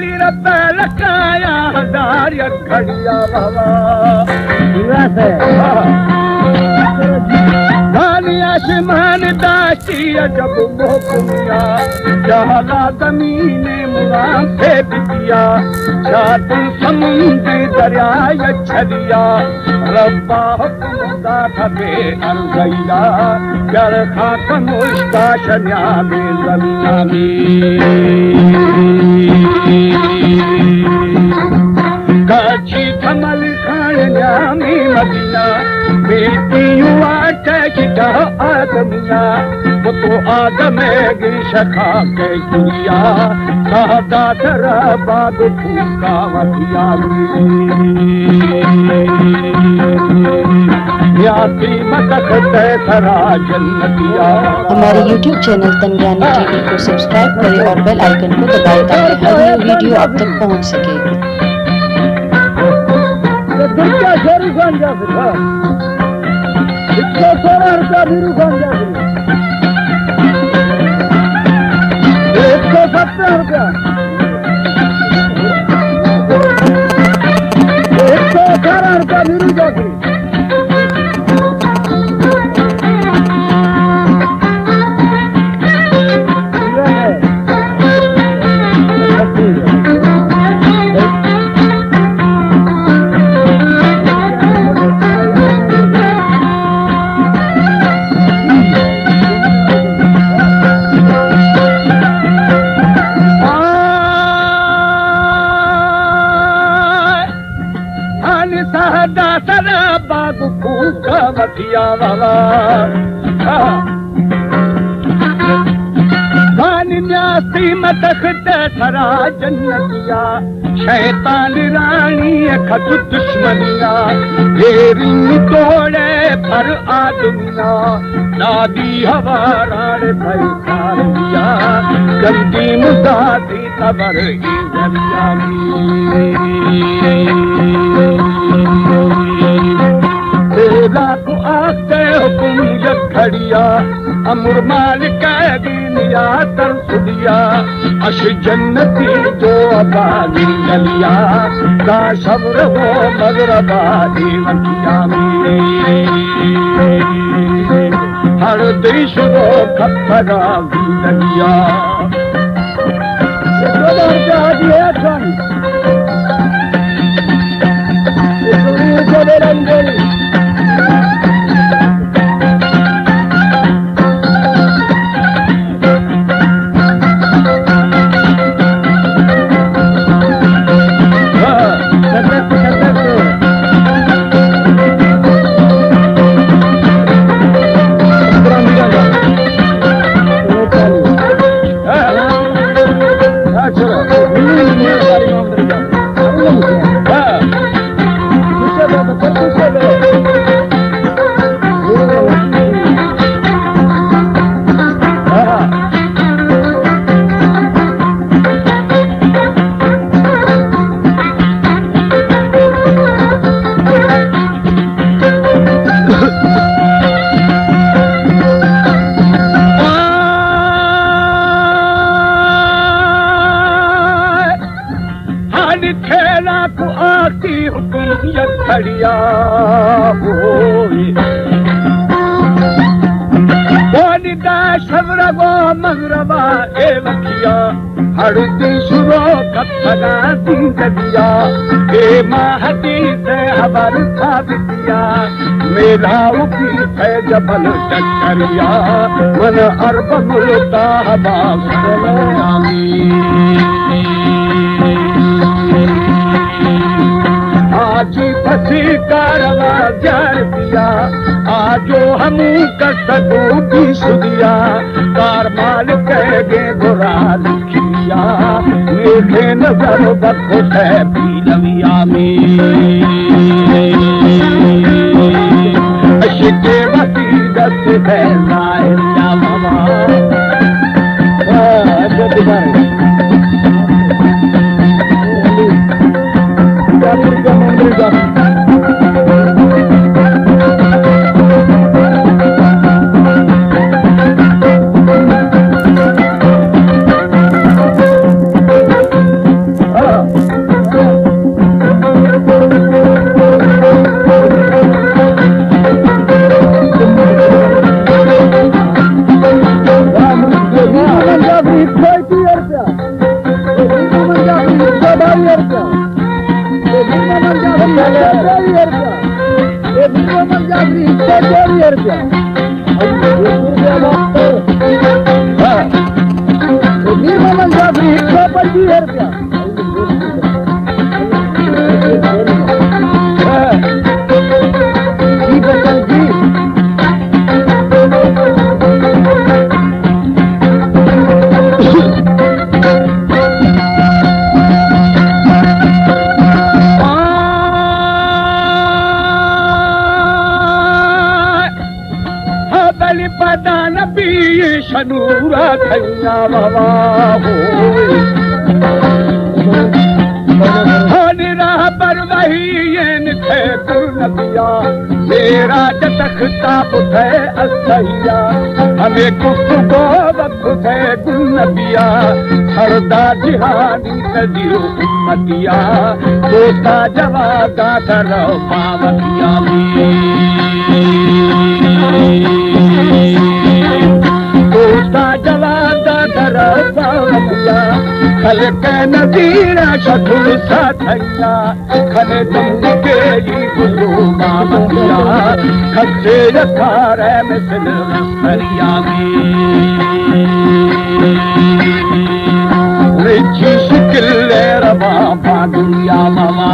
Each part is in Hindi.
काली रब लकाया हजार घड़िया बाबा आसमान दाशिया जब मोहकुमिया जहला जमीन मुराम से दिया जातु समुद्र दरिया छलिया रब्बा हुक्मदा थबे अर्गैया जर खाक मुश्का शन्या में जमीना काची कमल खान न्यामी मदीना बेटी युवा टैकिटा आदमिया वो तो आदम गिशखा के दुनिया सादा तेरा बाग फूका वधिया याती मदख तेरा जन्नतिया। हमारे YouTube चैनल तनज्ञानी टीवी को सब्सक्राइब करें और बेल आइकन को दबाएं ताकि हर नई वीडियो आप तक पहुंच सके। दुनिया शेरू खान जा फिर 116 रुपया वीरू खान जा फिर 170 रुपया 118 रुपया वीरू जा फिर बाग फूका वधिया वाला न्यासी मदख तेरा जन्नतिया शैतान रानी खत दुश्मनिया रिंग तोड़े पर आदमिया दादी हवा राड़ भाई सारिया गंदी मुदादी तबर इजरिया को आते हुकुम घड़िया अमर मालिक दीनिया तरसुदिया अश जन्नती जो अबादी गलिया का शब्र वो मगरबादी वकिया हर देश वो खपरा जिंदगिया खड़िया शब्र वो मगरबा ए वकिया हर दिशुरो कथना जिंदगिया ए महदी से हबर साबितिया मेरा उकी है जबल टकरिया मन अरब मुल्ता हवा आज फसी कारवा जार दिया आजो हम कर सकू भी सुदिया कार माल कहे बुरा लिखिया मेरे नजर बखो है पीलविया में अशिके वसी दस है जाहिर या मामा रुपया मोहम्मद जाफरी 125 रुपया जी बचन जी पदान भी शनूरा थैया बाबा हो राह पर वही थे नबिया मेरा तख्ता पुथे असैया हमें गुफ्तगो वक्त थे नबिया हरदा जिहानी नजीरो उम्मतिया दोस्ता जवादा करो पावतिया दोस्ता जवादा करो पावतिया खल के नजीरा शकुल साथैया खले तुम के ही गुरु मामतिया खच्चे यकार है मिसल रस्तरिया रिची शिकिल रवा पा दुनिया मामा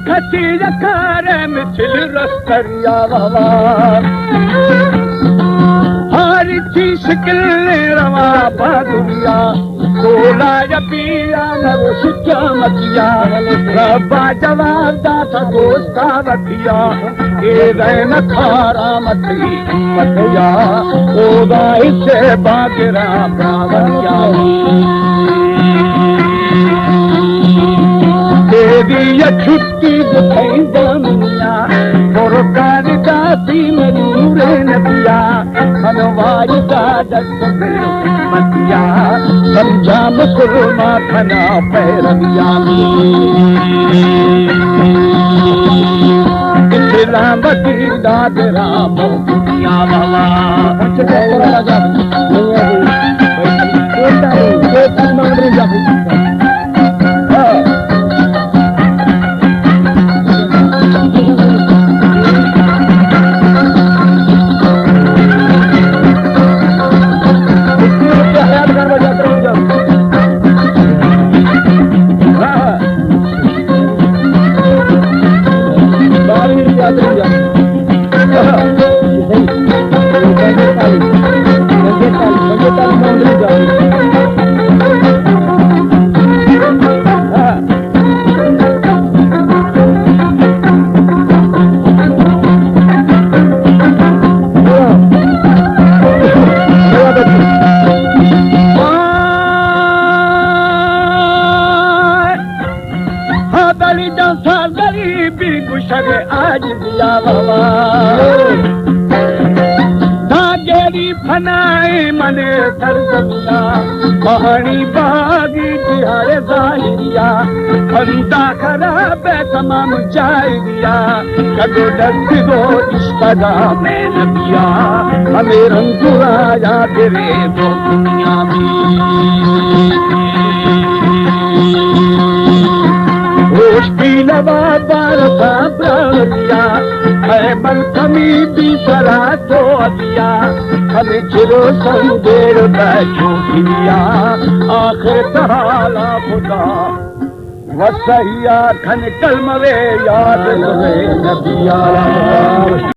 खची यकार मिथिल रस्तरिया बाबा हर ची शिकिल रवा बादुरिया कोला यपिया नरो शिक्षा मतिया रब्बा जवाब दाता दोस्ता वतिया ए रैन खारा मती मतिया ओदा इसे बागरा प्रावतिया देवी छुट्टी बुथई दामिया पुरकार दासी मजूरे नबिया खनवाई का दस्त मतिया समझा मुसलमा खना पैरविया इस्लामती दाद राम दुनिया बाबा आज दिया बाबा धागेरी फनाए मने सरसमिया कहानी बागी तिहारे जाहिरिया फंदा खराब तमाम जाहिरिया कदो दस्त दो इश्कदा में नबिया हमें रंगुराया तेरे दो दुनिया होश भी लवा बारसा प्राणिया है बलकमी भी सरा तो अदिया हमें चिरो संदेर बैठो दिया आखिर तहाला खुदा वसैया खन कलमवे याद रहे नबिया